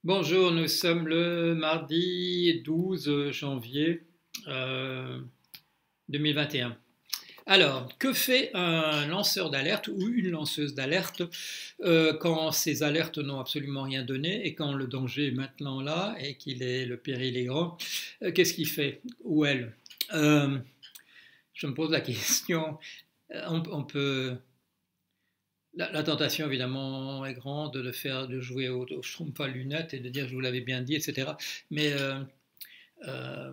Bonjour, nous sommes le mardi 12 janvier euh, 2021. Alors, que fait un lanceur d'alerte ou une lanceuse d'alerte quand ces alertes n'ont absolument rien donné et quand le danger est maintenant là et le péril est grand? Qu'est-ce qu'il fait ou elle? Euh, je me pose la question. On peut la tentation, évidemment, est grande de jouer au schtroumpf à lunettes et de dire je vous l'avais bien dit, etc. Mais euh,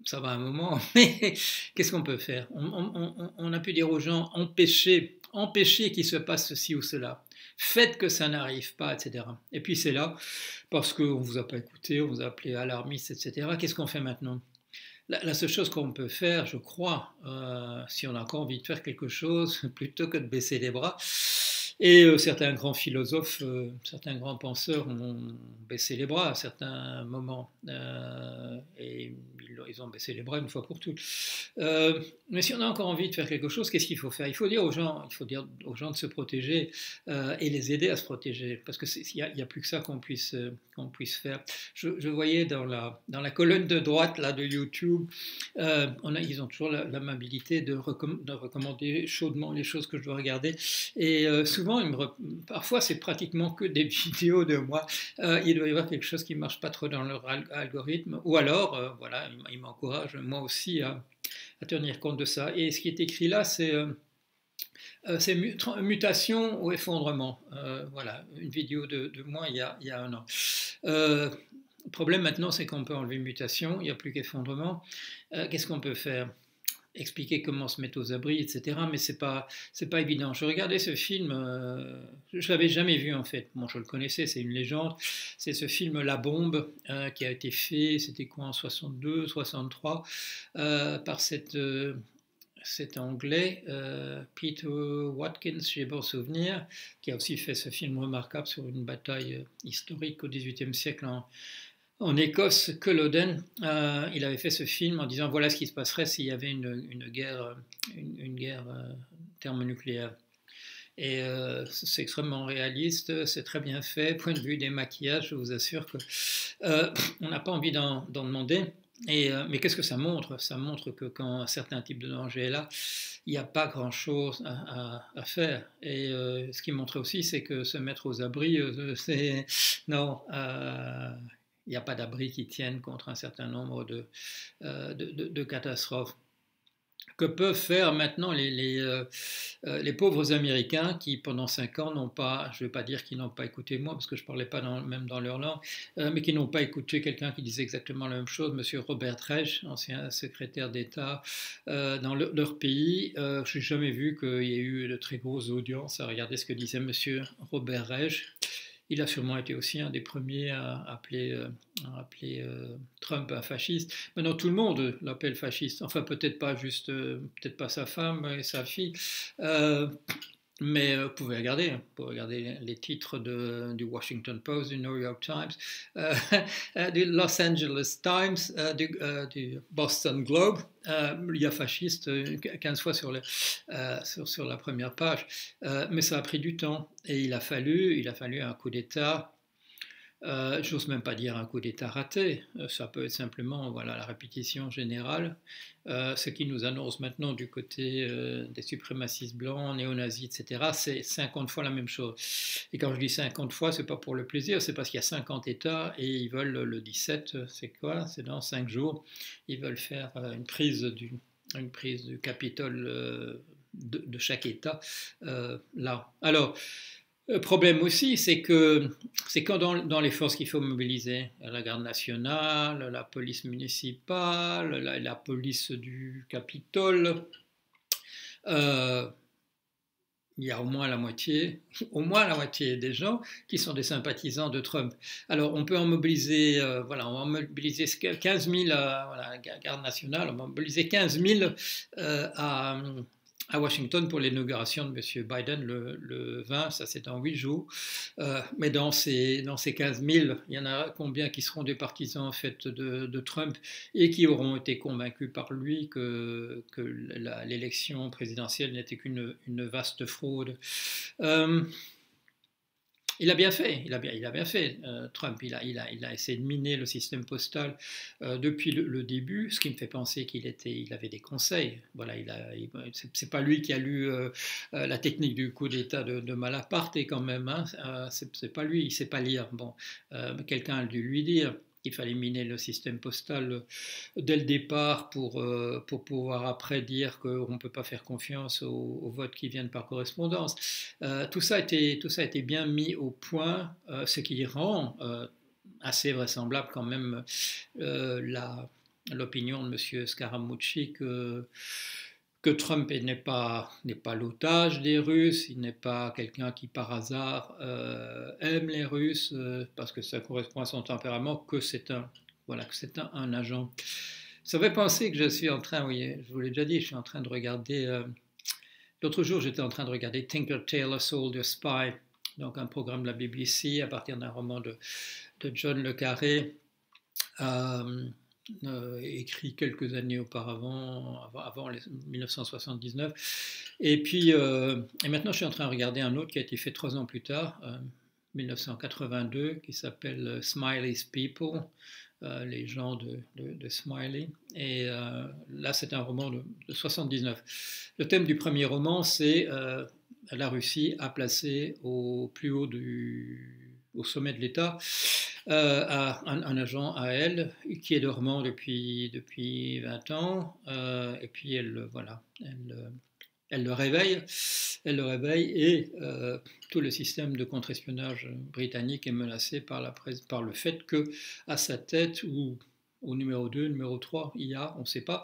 ça va un moment. Mais qu'est-ce qu'on peut faire? On a pu dire aux gens empêchez qu'il se passe ceci ou cela. Faites que ça n'arrive pas, etc. Et puis c'est là, parce qu'on ne vous a pas écouté, on vous a appelé alarmiste, etc. Qu'est-ce qu'on fait maintenant? La seule chose qu'on peut faire, je crois, si on a encore envie de faire quelque chose, plutôt que de baisser les bras, et certains grands philosophes, certains grands penseurs ont baissé les bras à certains moments, et ils ont baissé les bras une fois pour toutes. Mais si on a encore envie de faire quelque chose, qu'est-ce qu'il faut faire? Il faut dire aux gens de se protéger et les aider à se protéger, parce qu'il n'y a, plus que ça qu'on puisse faire. Je voyais dans la colonne de droite là, de YouTube, ils ont toujours l'amabilité de recommander chaudement les choses que je dois regarder. Et souvent, parfois, c'est pratiquement que des vidéos de moi. Il doit y avoir quelque chose qui ne marche pas trop dans leur algorithme. Ou alors, voilà, ils m'encouragent moi aussi à tenir compte de ça. Et ce qui est écrit là, c'est mutation ou effondrement. Voilà, une vidéo de moi il y a un an. Le problème maintenant, c'est qu'on peut enlever mutation, il n'y a plus qu'effondrement. Qu'est-ce qu'on peut faire? Expliquer comment se mettre aux abris, etc. Mais c'est pas évident. Je regardais ce film, je l'avais jamais vu en fait. Bon, je le connaissais, c'est une légende. C'est ce film La Bombe qui a été fait, c'était quoi en 62, 63, par cet Anglais, Peter Watkins, j'ai bon souvenir, qui a aussi fait ce film remarquable sur une bataille historique au XVIIIe siècle en Écosse, Culloden. Il avait fait ce film en disant voilà ce qui se passerait s'il y avait une guerre, une guerre thermonucléaire. Et c'est extrêmement réaliste, c'est très bien fait. Point de vue des maquillages, je vous assure que on n'a pas envie d'en demander. Mais qu'est-ce que ça montre? Ça montre que quand un certain type de danger est là, il n'y a pas grand-chose à faire. Et ce qui montre aussi, c'est que se mettre aux abris, c'est non. Il n'y a pas d'abri qui tienne contre un certain nombre de catastrophes. Que peuvent faire maintenant les pauvres Américains qui, pendant 5 ans, n'ont pas, je ne vais pas dire qu'ils n'ont pas écouté moi, parce que je ne parlais pas même dans leur langue, mais qui n'ont pas écouté quelqu'un qui disait exactement la même chose, M. Robert Reich, ancien secrétaire d'État dans leur pays. Je n'ai jamais vu qu'il y ait eu de très grosses audiences à regarder ce que disait M. Robert Reich. Il a sûrement été aussi un des premiers à appeler Trump un fasciste. Maintenant, tout le monde l'appelle fasciste. Enfin, peut-être pas juste, peut-être pas sa femme et sa fille. Euh, mais vous pouvez regarder les titres du Washington Post, du New York Times, euh, du Los Angeles Times, du Boston Globe. Il y a fasciste 15 fois sur la première page. Mais ça a pris du temps et il a fallu un coup d'État. J'ose même pas dire un coup d'État raté, ça peut être simplement voilà, la répétition générale, ce qui nous annonce maintenant du côté des suprémacistes blancs, néo-nazis, etc., c'est 50 fois la même chose. Et quand je dis 50 fois, c'est pas pour le plaisir, c'est parce qu'il y a 50 États et ils veulent le 17, c'est quoi? C'est dans 5 jours, ils veulent faire une prise du Capitole de chaque État là. Alors, le problème aussi, c'est quand dans les forces qu'il faut mobiliser, la garde nationale, la police municipale, la police du Capitole, euh, il y a au moins la moitié des gens qui sont des sympathisants de Trump. Alors on peut en mobiliser, voilà, on va mobiliser 15 000 voilà, garde nationale, on va mobiliser 15 000 à Washington pour l'inauguration de M. Biden le 20, ça c'est dans 8 jours. Mais dans ces 15 000, il y en a combien qui seront des partisans en fait de Trump et qui auront été convaincus par lui que l'élection présidentielle n'était qu'une vaste fraude. Euh, Il a bien fait, il a bien fait. Trump, il a essayé de miner le système postal depuis le début, ce qui me fait penser il avait des conseils. Voilà, c'est pas lui qui a lu la technique du coup d'État de Malaparte quand même. Hein, c'est pas lui, il sait pas lire. Bon, quelqu'un a dû lui dire qu'il fallait miner le système postal dès le départ pour pouvoir après dire qu'on ne peut pas faire confiance aux votes qui viennent par correspondance. Tout ça a été bien mis au point, ce qui rend assez vraisemblable quand même l'opinion de M. Scaramucci que Trump n'est pas l'otage des Russes, il n'est pas quelqu'un qui par hasard aime les Russes parce que ça correspond à son tempérament, que c'est voilà, que c'est un agent. Ça fait penser que je suis en train, oui, je vous l'ai déjà dit, je suis en train de regarder. L'autre jour, j'étais en train de regarder Tinker Tailor Soldier Spy, donc un programme de la BBC à partir d'un roman de John le Carré. Écrit quelques années auparavant, avant 1979. Et puis, et maintenant, je suis en train de regarder un autre qui a été fait 3 ans plus tard, 1982, qui s'appelle Smiley's People, les gens de Smiley. Et là, c'est un roman de 79. Le thème du premier roman, c'est la Russie a placé au plus haut au sommet de l'État un agent à elle qui est dormant depuis 20 ans et puis elle le réveille et tout le système de contre-espionnage britannique est menacé par le fait que à sa tête ou au numéro 2, numéro 3, on ne sait pas,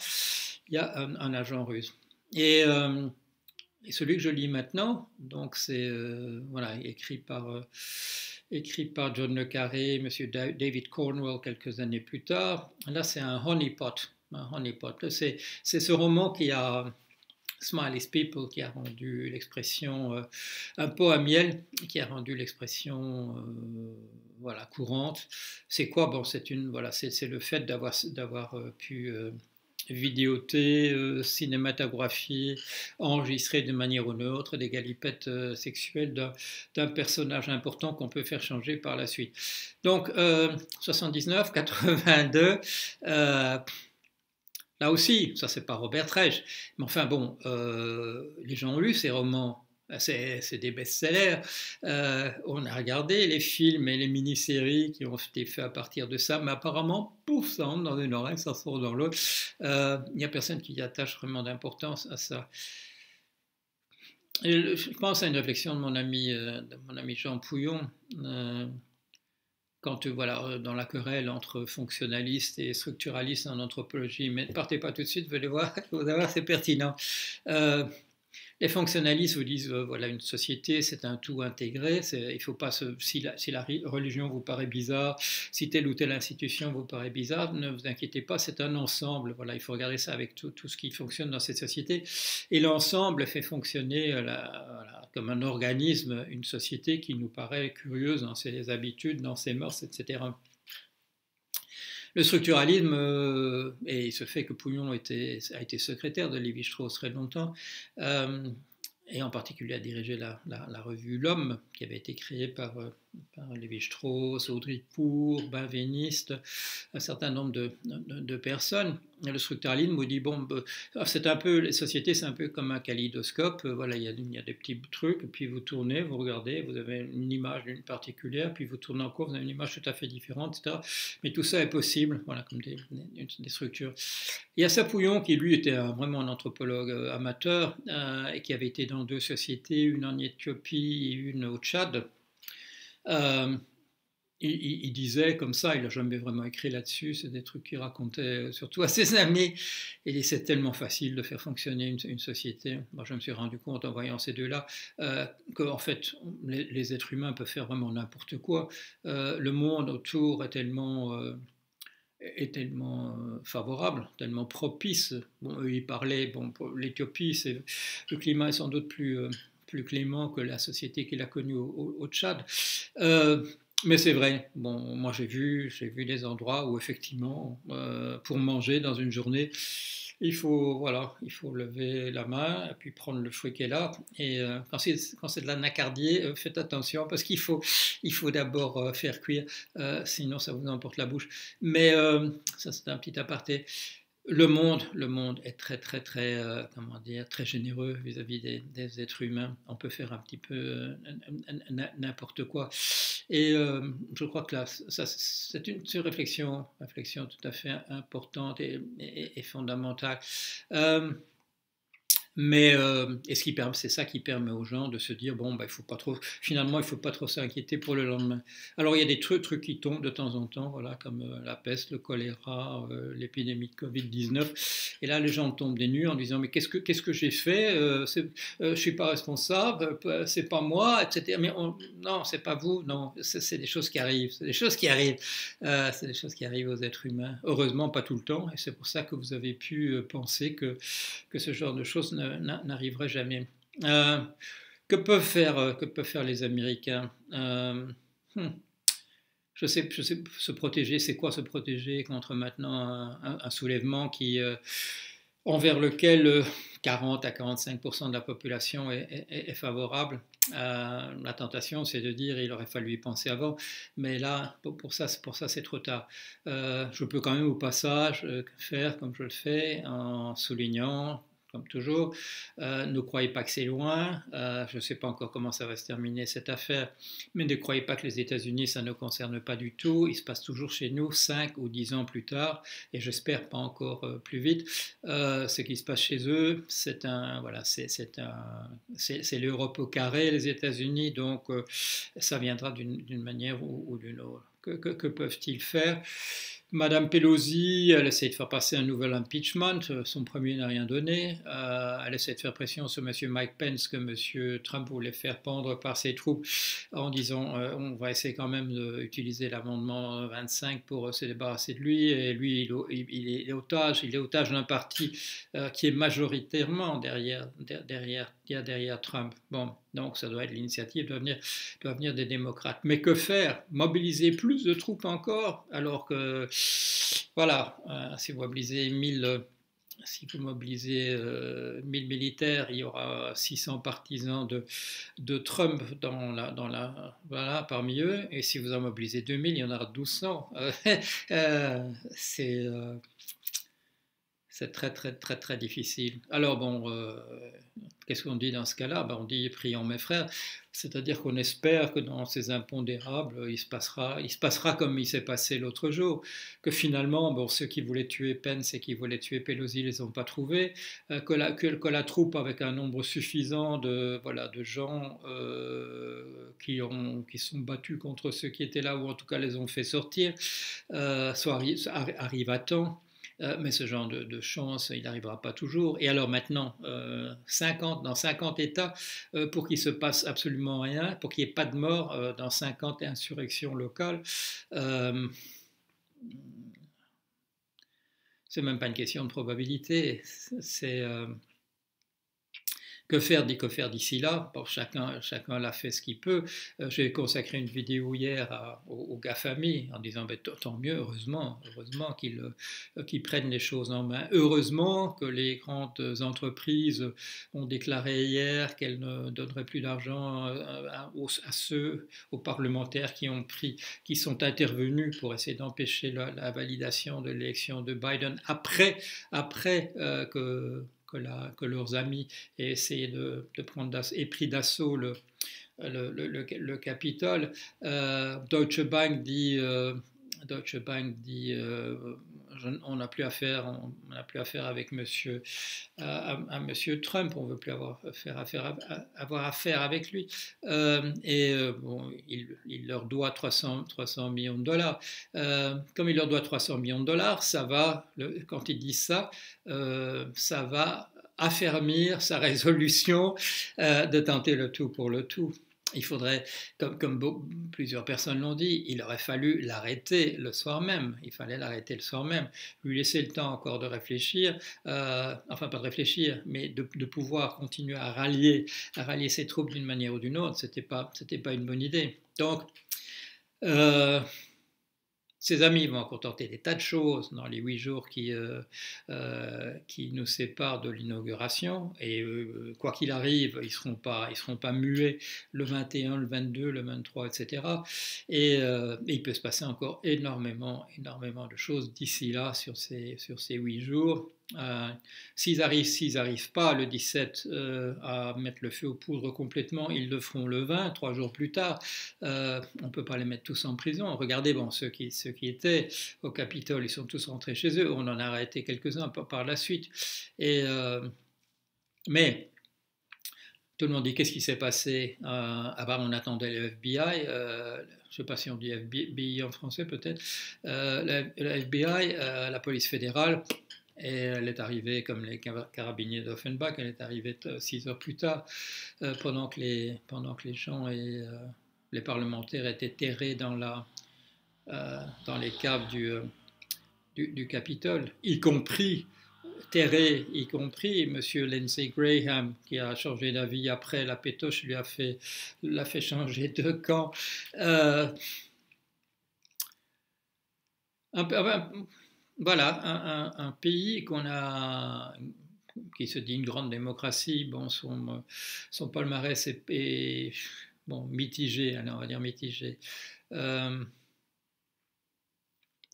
il y a un agent russe. Et celui que je lis maintenant, donc c'est voilà, écrit par John le Carré, M. David Cornwell quelques années plus tard. Là, c'est un honeypot. C'est ce roman qui a Smiley's People qui a rendu l'expression un pot à miel, qui a rendu l'expression voilà, courante. C'est quoi? Bon, c'est le fait d'avoir pu vidéoter, cinématographier, enregistrer de manière ou d'une autre des galipettes sexuelles d'un personnage important qu'on peut faire changer par la suite. Donc, 79, 82, là aussi, ça c'est pas Robert Reich, mais enfin bon, les gens ont lu ces romans, c'est des best-sellers. On a regardé les films et les mini-séries qui ont été faits à partir de ça, mais apparemment, pouf, ça entre dans une oreille, ça sort dans l'autre. Il n'y a personne qui y attache vraiment d'importance à ça. Et je pense à une réflexion de mon ami Jean Pouillon. Quand voilà, dans la querelle entre fonctionnalistes et structuralistes en anthropologie, mais ne partez pas tout de suite, vous allez voir, c'est pertinent. Les fonctionnalistes vous disent voilà, une société c'est un tout intégré, il faut pas si la religion vous paraît bizarre, si telle ou telle institution vous paraît bizarre, ne vous inquiétez pas, c'est un ensemble. Voilà, il faut regarder ça avec tout ce qui fonctionne dans cette société. Et l'ensemble fait fonctionner voilà, comme un organisme, une société qui nous paraît curieuse dans ses habitudes, dans ses mœurs, etc. Le structuralisme, et il se fait que Pouillon a été secrétaire de Lévi-Strauss très longtemps, et en particulier a dirigé la revue L'Homme, qui avait été créée par Lévi-Strauss, Audrey Cour, Benveniste, un certain nombre de personnes. Et le structuralisme vous dit, bon, c'est un peu, les sociétés, c'est un peu comme un kaléidoscope, voilà, il y a des petits trucs, et puis vous tournez, vous regardez, vous avez une image d'une particulière, puis vous tournez encore, vous avez une image tout à fait différente, etc. Mais tout ça est possible, voilà, comme des structures. Il y a Sapouillon, qui lui était vraiment un anthropologue amateur, et qui avait été dans 2 sociétés, une en Éthiopie et une au Tchad. Il disait comme ça, il n'a jamais vraiment écrit là-dessus, c'est des trucs qu'il racontait surtout à ses amis. Il dit c'est tellement facile de faire fonctionner une société. Moi, je me suis rendu compte en voyant ces deux-là qu'en fait, les êtres humains peuvent faire vraiment n'importe quoi. Le monde autour est tellement favorable, tellement propice. Bon, eux, ils parlaient, bon, pour l'Éthiopie, le climat est sans doute plus clément que la société qu'il a connue au Tchad. Mais c'est vrai, bon, moi j'ai vu des endroits où effectivement, pour manger dans une journée, il faut, voilà, il faut lever la main et puis prendre le fruit qui est là. Et quand c'est de l'anacardier, faites attention parce il faut d'abord faire cuire, sinon ça vous emporte la bouche. Mais ça c'est un petit aparté. Le monde est très, très, très, comment dire, très généreux vis-à-vis des êtres humains. On peut faire un petit peu n'importe quoi. Et je crois que là, c'est une réflexion tout à fait importante et fondamentale. Euh, mais c'est ça qui permet aux gens de se dire bon, bah, il faut pas trop, finalement, il faut pas trop s'inquiéter pour le lendemain. Alors il y a des trucs qui tombent de temps en temps, voilà, comme la peste, le choléra, l'épidémie de Covid-19. Et là, les gens tombent des nues en disant mais qu'est-ce que j'ai fait je suis pas responsable, c'est pas moi, etc. Mais non, c'est pas vous, non, c'est des choses qui arrivent, c'est des choses qui arrivent, c'est des choses qui arrivent aux êtres humains. Heureusement, pas tout le temps, et c'est pour ça que vous avez pu penser que ce genre de choses n'arriverait jamais. Euh, que peuvent faire les Américains hmm, je sais, se protéger, c'est quoi se protéger contre maintenant un soulèvement envers lequel 40 à 45% de la population est favorable. La tentation, c'est de dire il aurait fallu y penser avant, mais là, pour ça, c'est trop tard. Je peux quand même au passage faire comme je le fais en soulignant comme toujours. Ne croyez pas que c'est loin. Je ne sais pas encore comment ça va se terminer cette affaire, mais ne croyez pas que les États-Unis, ça ne concerne pas du tout. Il se passe toujours chez nous 5 ou 10 ans plus tard, et j'espère pas encore plus vite. Ce qui se passe chez eux, voilà, c'est l'Europe au carré, les États-Unis, donc ça viendra d'une manière ou d'une autre. Que peuvent-ils faire? Madame Pelosi, elle essaie de faire passer un nouvel impeachment. Son premier n'a rien donné. Elle essaie de faire pression sur M. Mike Pence que M. Trump voulait faire pendre par ses troupes en disant on va essayer quand même d'utiliser l'amendement 25 pour se débarrasser de lui. Et lui, il est otage d'un parti qui est majoritairement derrière Trump. Bon, donc ça doit être l'initiative, doit venir des démocrates. Mais que faire? Mobiliser plus de troupes encore, alors que, voilà, si vous mobilisez 1000 militaires, il y aura 600 partisans de Trump voilà, parmi eux, et si vous en mobilisez 2000, il y en aura 1200. C'est très, très, très, très difficile. Alors, bon, qu'est-ce qu'on dit dans ce cas-là? Ben, on dit prions mes frères, c'est-à-dire qu'on espère que dans ces impondérables, il se passera comme il s'est passé l'autre jour, que finalement, bon, ceux qui voulaient tuer Pence et qui voulaient tuer Pelosi ne les ont pas trouvés, que la troupe, avec un nombre suffisant voilà, de gens qui sont battus contre ceux qui étaient là, ou en tout cas les ont fait sortir, arrive à temps. Mais ce genre de chance, il n'arrivera pas toujours. Et alors maintenant, dans 50 États, pour qu'il se passe absolument rien, pour qu'il n'y ait pas de mort dans 50 insurrections locales, euh, c'est même pas une question de probabilité. C'est que faire d'ici là? Bon, chacun l'a fait ce qu'il peut. J'ai consacré une vidéo hier aux GAFAMI en disant ben, tant mieux, heureusement qu'ils prennent les choses en main. Heureusement que les grandes entreprises ont déclaré hier qu'elles ne donneraient plus d'argent aux parlementaires qui sont intervenus pour essayer d'empêcher la validation de l'élection de Biden après que leurs amis aient essayé aient pris d'assaut le Capitole. Deutsche Bank dit on n'a plus affaire avec à monsieur Trump, on ne veut plus avoir affaire avec lui. Bon, il leur doit 300 millions de dollars. Comme il leur doit 300 millions de dollars, quand ils disent ça, ça va affermir sa résolution de tenter le tout pour le tout. Il faudrait, plusieurs personnes l'ont dit, il aurait fallu l'arrêter le soir même. Il fallait l'arrêter le soir même, lui laisser le temps encore de réfléchir, enfin pas de réfléchir, mais de pouvoir continuer à rallier ses troupes d'une manière ou d'une autre. C'était pas une bonne idée. Donc, Euh, Ses amis vont encore tenter des tas de choses dans les 8 jours qui nous séparent de l'inauguration. Et quoi qu'il arrive, ils ne seront pas muets le 21, le 22, le 23, etc. Et il peut se passer encore énormément, énormément de choses d'ici là sur ces 8 jours. S'ils n'arrivent pas le 17 à mettre le feu aux poudres complètement, ils le feront le 20, 3 jours plus tard. On ne peut pas les mettre tous en prison. Regardez, bon, ceux qui étaient au Capitole, ils sont tous rentrés chez eux. On en a arrêté quelques-uns par la suite. Mais tout le monde dit qu'est-ce qui s'est passé. On attendait le FBI. Je ne sais pas si on dit FBI en français peut-être. Le FBI, la police fédérale. Et elle est arrivée comme les carabiniers d'Offenbach, elle est arrivée 6 heures plus tard, pendant que les gens et les parlementaires étaient terrés dans les caves du Capitole, y compris M. Lindsey Graham, qui a changé d'avis après la pétoche, l'a fait changer de camp. Voilà, un pays qui se dit une grande démocratie, bon, son palmarès est bon, mitigé, alors on va dire mitigé,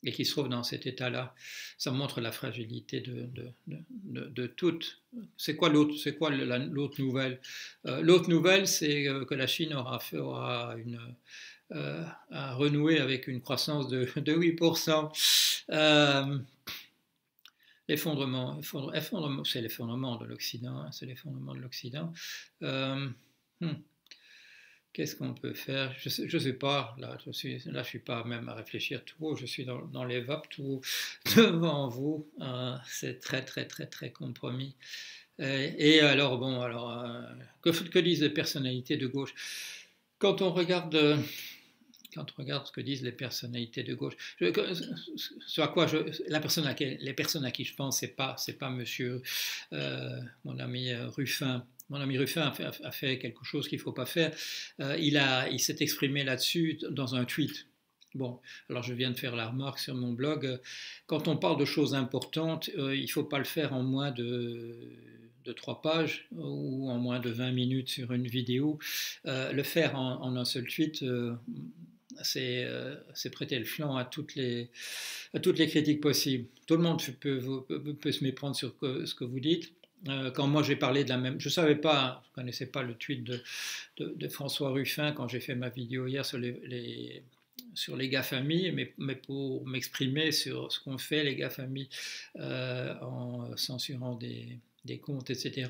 et qui se trouve dans cet état-là. Ça montre la fragilité de toutes. C'est quoi l'autre nouvelle? L'autre nouvelle, c'est que la Chine aura à renouer avec une croissance de 8%. L'effondrement, c'est l'effondrement de l'Occident. C'est l'effondrement de l'Occident. Qu'est-ce qu'on peut faire? Je sais pas. Là, je suis pas même à réfléchir tout haut. Je suis dans les vapes tout haut devant vous. C'est très, très, très, très compromis. Et alors, bon, que disent les personnalités de gauche? Quand on regarde ce que disent les personnalités de gauche, les personnes à qui je pense, c'est pas monsieur, mon ami Ruffin. Mon ami Ruffin a fait quelque chose qu'il ne faut pas faire. Il s'est exprimé là-dessus dans un tweet. Bon, alors je viens de faire la remarque sur mon blog. Quand on parle de choses importantes, il ne faut pas le faire en moins de 3 pages ou en moins de 20 minutes sur une vidéo. Le faire en un seul tweet, c'est prêter le flanc à toutes les critiques possibles. Tout le monde peut se méprendre sur ce que vous dites. Quand moi j'ai parlé de la même, je ne connaissais pas le tweet de François Ruffin quand j'ai fait ma vidéo hier sur les GAFAMI, mais pour m'exprimer sur ce qu'ont fait les GAFAMI en censurant des comptes, etc.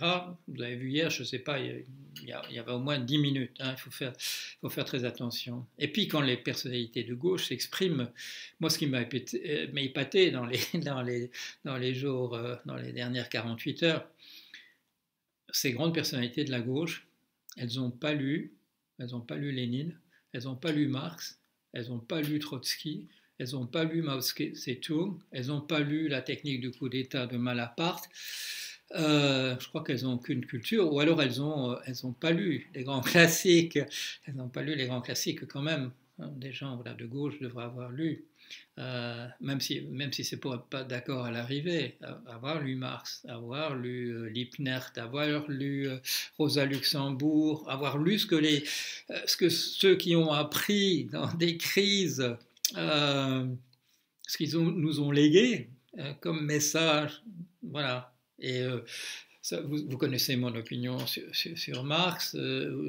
Vous avez vu hier, je ne sais pas, il y avait au moins 10 minutes. Hein, il faut faire très attention. Et puis quand les personnalités de gauche s'expriment, moi ce qui m'a épaté dans les jours, dans les dernières 48 heures, ces grandes personnalités de la gauche, elles n'ont pas lu Lénine, elles n'ont pas lu Marx, elles n'ont pas lu Trotsky, elles n'ont pas lu Mao Tse-tung, elles n'ont pas lu la technique du coup d'État de Malaparte. Je crois qu'elles n'ont aucune culture, ou alors elles n'ont pas lu les grands classiques. Elles n'ont pas lu les grands classiques quand même. Des gens de gauche devraient avoir lu. Même si c'est pas d'accord à l'arrivée, avoir lu Marx, avoir lu Liebknecht, avoir lu Rosa Luxembourg, avoir lu ce que ceux qui ont appris dans des crises, ce qu'ils nous ont légué comme message, voilà. Et vous connaissez mon opinion sur Marx,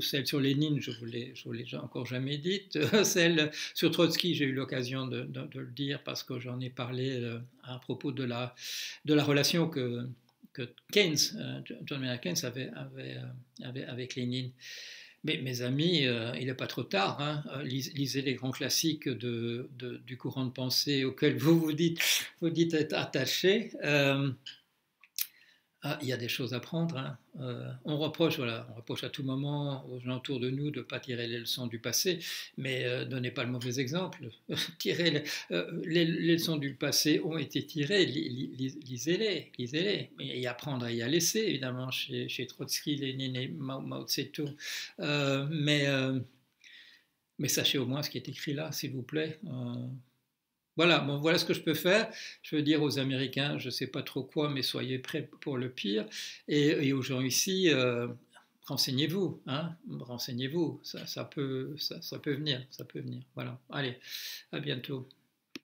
celle sur Lénine, je ne vous l'ai encore jamais dite, celle sur Trotsky, j'ai eu l'occasion de le dire parce que j'en ai parlé à propos de la relation que Keynes, John Maynard Keynes avait avec Lénine. Mais mes amis, il n'est pas trop tard. Hein. Lisez les grands classiques du courant de pensée auquel vous dites être attaché. Il y a des choses à prendre. Hein. On reproche à tout moment aux gens autour de nous de ne pas tirer les leçons du passé, mais donnez pas le mauvais exemple. Les leçons du passé ont été tirées, lisez-les. Et apprendre à y laisser, évidemment, chez Trotsky, Lénine et Mao Tse-tung. Mais Mais sachez au moins ce qui est écrit là, s'il vous plaît. Voilà, bon, voilà ce que je peux faire. Je veux dire aux Américains, je ne sais pas trop quoi, mais soyez prêts pour le pire. Et aux gens ici, renseignez-vous, hein, renseignez-vous. Ça peut venir, ça peut venir. Voilà. Allez, à bientôt.